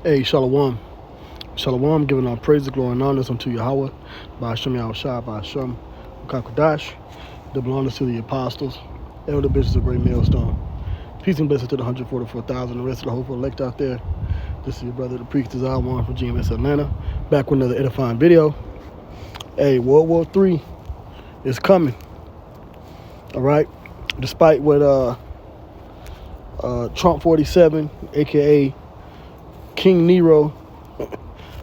Hey, Shalom. Shalom, giving all praise, glory, and honors unto Yahweh, by Hashem Yahushua, by Hashem Kakadash, double honors to the apostles, elder bishops of Great Millstone. Peace and blessings to the 144,000, the rest of the hopeful elect out there. This is your brother, the priest, Desire One from GMS Atlanta, back with another edifying video. Hey, World War III is coming, all right? Despite what Trump 47, a.k.a. King Nero,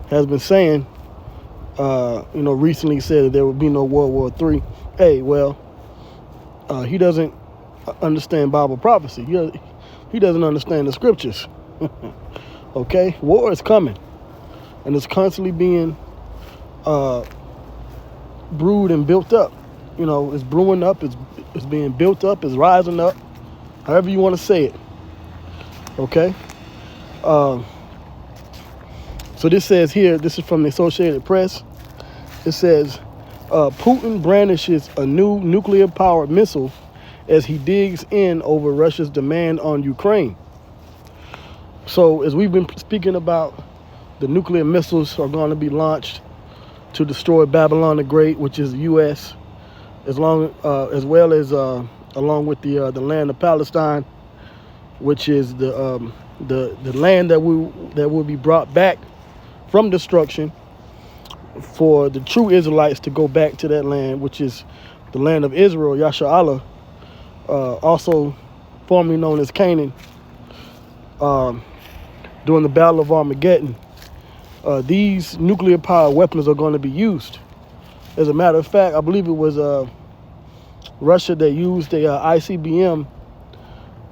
has been saying, recently said that there would be no World War III. Hey, well, he doesn't understand Bible prophecy. He doesn't understand the scriptures. Okay? War is coming. And it's constantly being brewed and built up. It's brewing up, it's being built up, it's rising up, however you want to say it. Okay? So this says here, this is from the Associated Press. It says, Putin brandishes a new nuclear-powered missile as he digs in over Russia's demand on Ukraine. So as we've been speaking about, the nuclear missiles are going to be launched to destroy Babylon the Great, which is the U.S., as well as along with the land of Palestine, which is the land that will be brought back from destruction for the true Israelites to go back to that land, which is the land of Israel, Yasha Allah, also formerly known as Canaan, during the Battle of Armageddon. These nuclear powered weapons are going to be used. As a matter of fact, I believe it was Russia that used a ICBM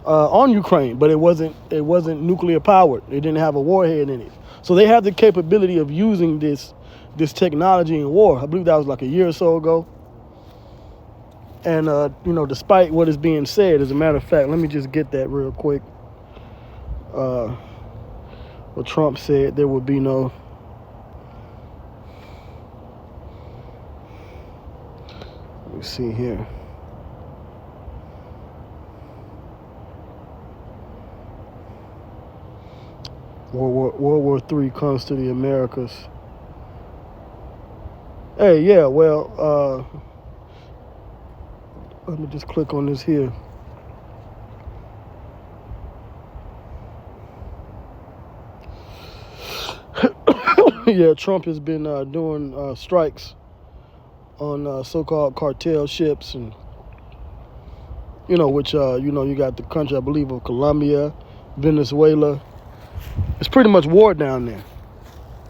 on Ukraine, but it wasn't nuclear powered. It didn't have a warhead in it. So they have the capability of using this technology in war. I believe that was like a year or so ago. And despite what is being said, as a matter of fact, let me just get that real quick. What Trump said, there would be no let me see here. World War III comes to the Americas. Hey, yeah, well, let me just click on this here. Yeah, Trump has been doing strikes on so-called cartel ships, and which you got the country, I believe, of Colombia, Venezuela. It's pretty much war down there.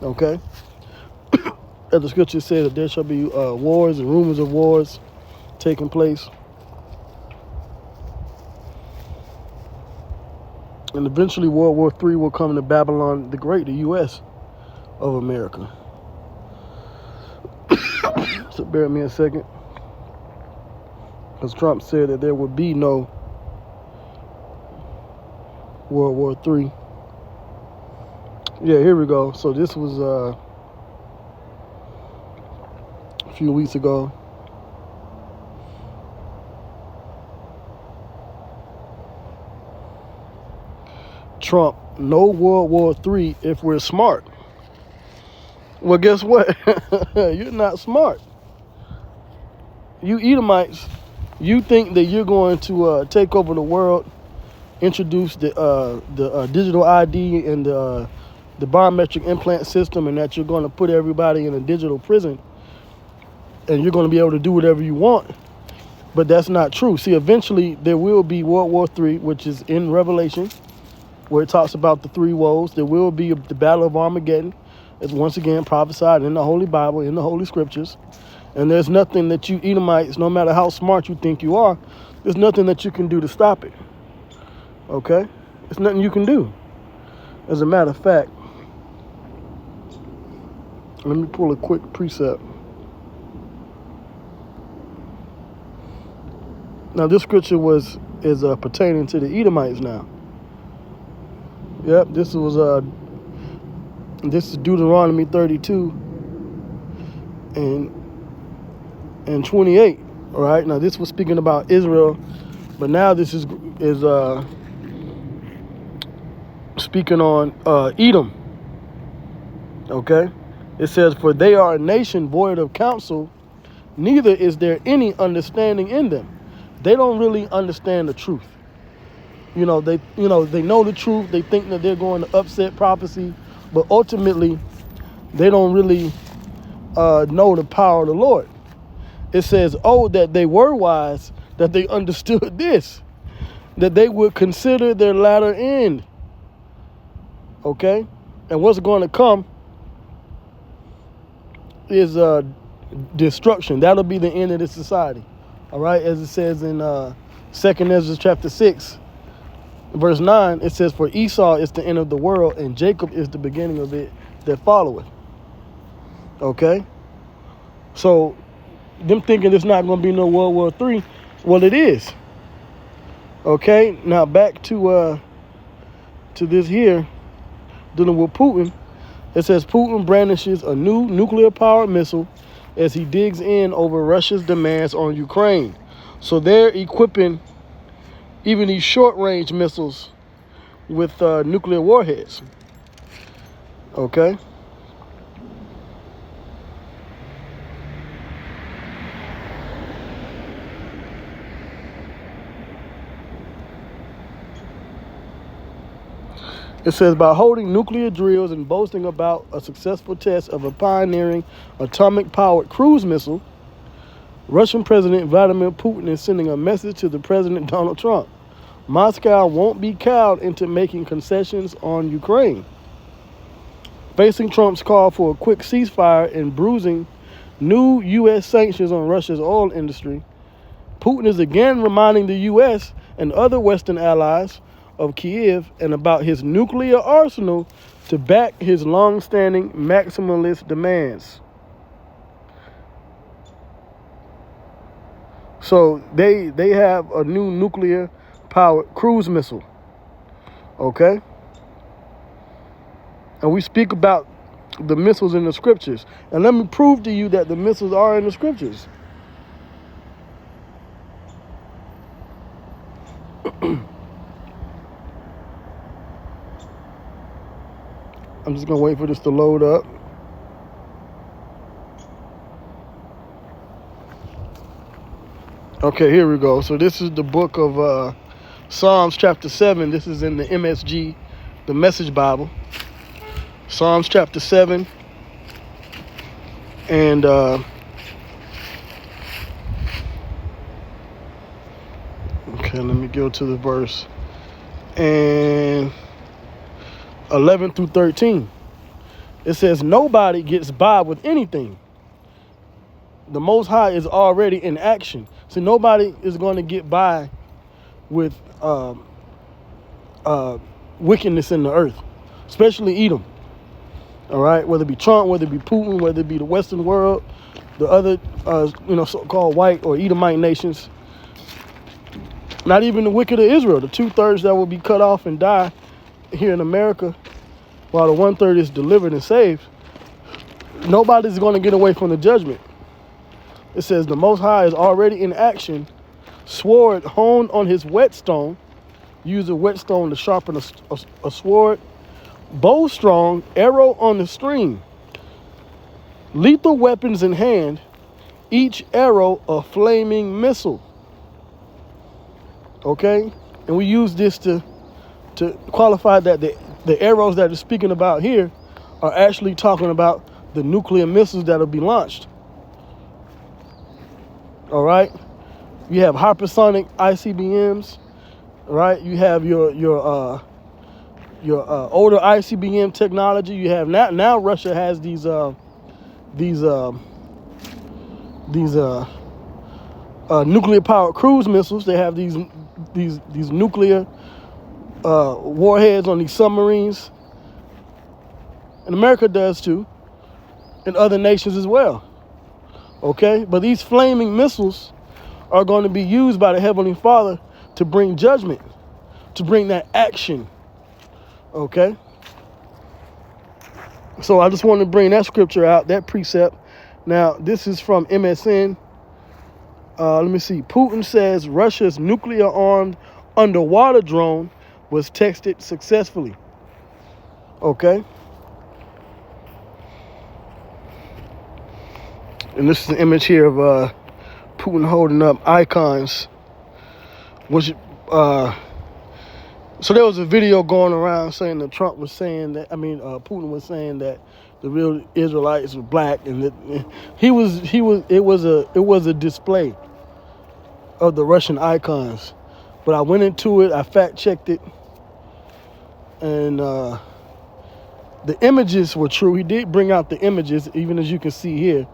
Okay. As the scripture says, that there shall be wars and rumors of wars taking place, and eventually World War III will come to Babylon the Great, the U.S. of America. So bear with me a second, because Trump said that there would be no World War III. Yeah, here we go. So this was a few weeks ago. Trump, no World War III if we're smart. Well, guess what? You're not smart. You Edomites, you think that you're going to take over the world, introduce the digital ID and the biometric implant system, and that you're going to put everybody in a digital prison, and you're going to be able to do whatever you want. But that's not true. See, eventually there will be World War III, which is in Revelation, where it talks about the three woes. There will be the Battle of Armageddon. It's once again prophesied in the Holy Bible, in the Holy Scriptures. And there's nothing that you Edomites, no matter how smart you think you are, there's nothing that you can do to stop it. Okay? There's nothing you can do. As a matter of fact, let me pull a quick precept. Now, this scripture is pertaining to the Edomites now. Yep, this is Deuteronomy 32 and 28. All right, now this was speaking about Israel, but now this is speaking on Edom. Okay? It says, for they are a nation void of counsel, neither is there any understanding in them. They don't really understand the truth. They know the truth. They think that they're going to upset prophecy, but ultimately, they don't really know the power of the Lord. It says, oh, that they were wise, that they understood this, that they would consider their latter end. Okay? And what's going to come is destruction. That'll be the end of this society. All right? As it says in 2nd Ezra chapter 6, verse 9, it says, for Esau is the end of the world, and Jacob is the beginning of it that followeth. Okay? So, them thinking there's not going to be no World War III, well, it is. Okay? Now, back to this here, dealing with Putin. It says, Putin brandishes a new nuclear-powered missile as he digs in over Russia's demands on Ukraine. So they're equipping even these short-range missiles with nuclear warheads. Okay? It says, by holding nuclear drills and boasting about a successful test of a pioneering atomic-powered cruise missile, Russian President Vladimir Putin is sending a message to the President Donald Trump. Moscow won't be cowed into making concessions on Ukraine. Facing Trump's call for a quick ceasefire and bruising new U.S. sanctions on Russia's oil industry, Putin is again reminding the U.S. and other Western allies of Kiev and about his nuclear arsenal to back his long-standing maximalist demands. So they have a new nuclear-powered cruise missile. Okay? And we speak about the missiles in the scriptures. And let me prove to you that the missiles are in the scriptures. I'm just going to wait for this to load up. Okay, here we go. So this is the book of Psalms chapter 7. This is in the MSG, the Message Bible. Psalms chapter 7. And okay, let me go to the verse. And 11 through 13. It says, nobody gets by with anything. The Most High is already in action. So nobody is going to get by with wickedness in the earth, especially Edom. All right, whether it be Trump, whether it be Putin, whether it be the Western world, the other so-called white or Edomite nations. Not even the wicked of Israel, the 2/3 that will be cut off and die here in America, while the 1/3 is delivered and saved. Nobody's going to get away from the judgment. It says the Most High is already in action, sword honed on his whetstone, use a whetstone to sharpen a sword, bow strong, arrow on the string, lethal weapons in hand, each arrow a flaming missile. Okay? And we use this to qualify that the arrows that it's speaking about here are actually talking about the nuclear missiles that will be launched. All right? You have hypersonic ICBMs, right? You have your older ICBM technology. You have now Russia has these nuclear powered cruise missiles. They have these nuclear warheads on these submarines. And America does too, and other nations as well. Okay? But these flaming missiles are going to be used by the Heavenly Father to bring judgment, to bring that action. Okay? So I just want to bring that scripture out, that precept. Now, this is from MSN. Let me see. Putin says Russia's nuclear-armed underwater drone was tested successfully. Okay? And this is an image here of Putin holding up icons, which so there was a video going around saying that Trump was saying that, Putin was saying that the real Israelites were black, and that it was a display of the Russian icons. But I went into it, I fact checked it, and the images were true. He did bring out the images, even as you can see here,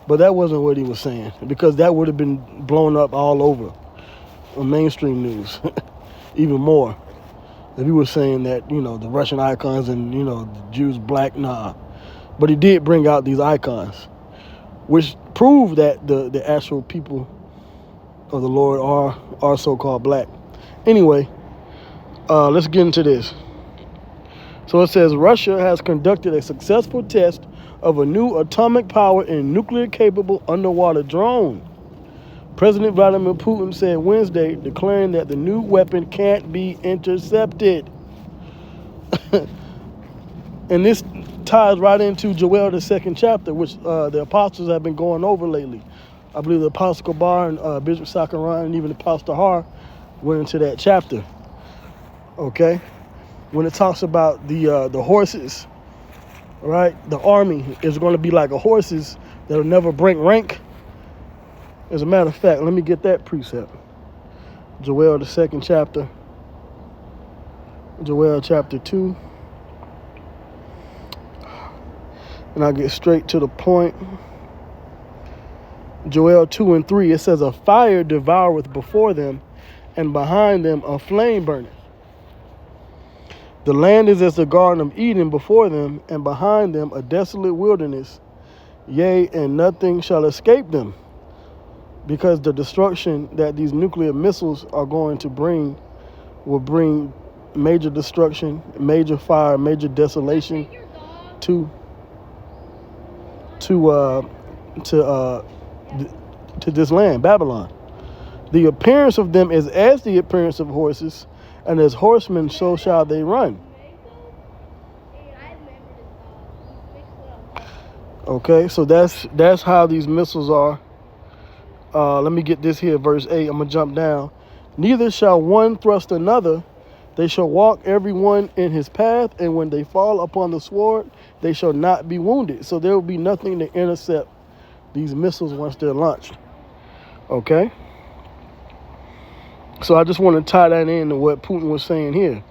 but that wasn't what he was saying, because that would have been blown up all over on mainstream news, even more. If he was saying that, the Russian icons and, the Jews black, nah. But he did bring out these icons, which prove that the actual people of the Lord are so-called black. Anyway, let's get into this. So it says, Russia has conducted a successful test of a new atomic-powered and nuclear-capable underwater drone. President Vladimir Putin said Wednesday, declaring that the new weapon can't be intercepted. And this ties right into Joel, the 2nd chapter, which the apostles have been going over lately. I believe the Apostle Kabar and Bishop Sakaran and even the Apostle Har went into that chapter. Okay? When it talks about the horses, right? The army is going to be like a horses that'll never break rank. As a matter of fact, let me get that precept. Joel, the 2nd chapter. Joel chapter 2. And I'll get straight to the point. Joel 2 and 3, it says, a fire devoureth before them, and behind them a flame burneth. The land is as the Garden of Eden before them, and behind them a desolate wilderness. Yea, and nothing shall escape them. Because the destruction that these nuclear missiles are going to bring will bring major destruction, major fire, major desolation to this land, Babylon. The appearance of them is as the appearance of horses, and as horsemen so shall they run. Okay, so that's how these missiles are. Let me get this here, verse 8. I'm going to jump down. Neither shall one thrust another. They shall walk every one in his path, and when they fall upon the sword, they shall not be wounded. So there will be nothing to intercept these missiles once they're launched. Okay? So I just want to tie that into what Putin was saying here.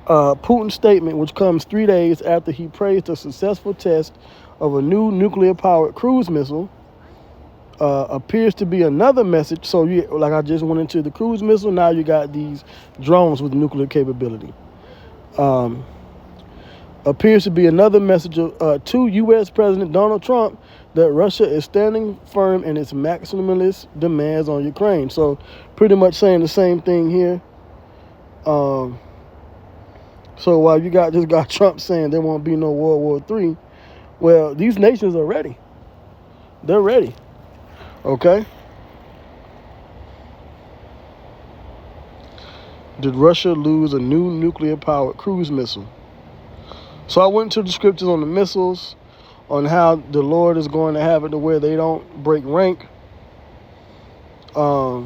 Putin's statement, which comes 3 days after he praised a successful test of a new nuclear-powered cruise missile, appears to be another message. So, like I just went into the cruise missile, now you got these drones with nuclear capability. Appears to be another message to U.S. President Donald Trump that Russia is standing firm in its maximalist demands on Ukraine. So, pretty much saying the same thing here. So while you got this guy Trump saying there won't be no World War III, well, these nations are ready. They're ready. Okay? Did Russia lose a new nuclear-powered cruise missile? So I went to the scriptures on the missiles, on how the Lord is going to have it to where they don't break rank. It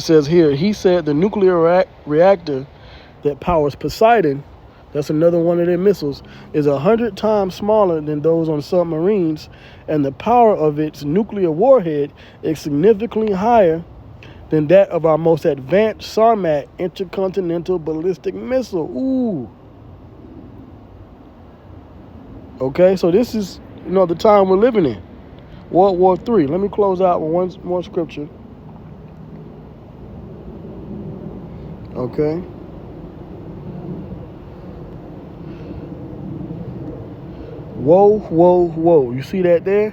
says here, he said the nuclear reactor that powers Poseidon, that's another one of their missiles, is 100 times smaller than those on submarines, and the power of its nuclear warhead is significantly higher than that of our most advanced Sarmat intercontinental ballistic missile. Ooh. Okay, so this is, the time we're living in. World War III. Let me close out with one more scripture. Okay. Whoa, whoa, whoa. You see that there?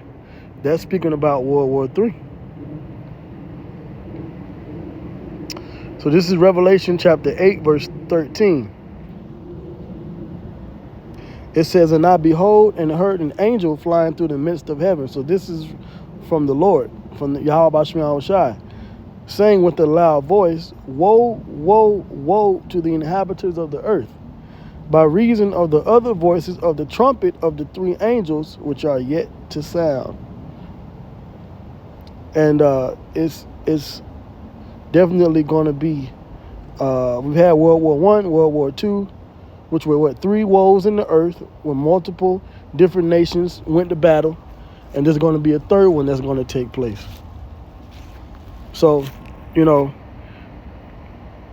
That's speaking about World War III. So this is Revelation chapter 8, verse 13. It says, and I behold and heard an angel flying through the midst of heaven. So this is from the Lord, from the Yahweh Shema Shai, saying with a loud voice, woe, woe, woe to the inhabitants of the earth by reason of the other voices of the trumpet of the three angels which are yet to sound. And it's definitely going to be. We've had World War I, World War II, which were three woes in the earth where multiple different nations went to battle, and there's going to be a third one that's going to take place. So, you know,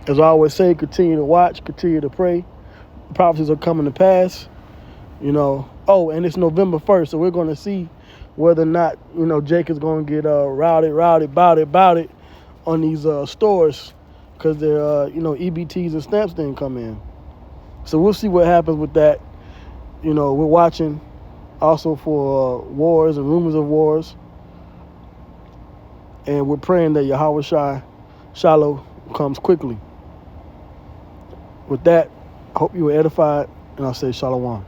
as I always say, continue to watch, continue to pray. Prophecies are coming to pass. You know, oh, and it's November 1st, so we're going to see whether or not, you know, Jake is going to get rowdy about it on these stores, because their you know, EBTs and stamps didn't come in. So we'll see what happens with that. You know, we're watching also for wars and rumors of wars, and we're praying that Yahweh Shiloh comes quickly. With that, I hope you were edified, and I'll say Shalom.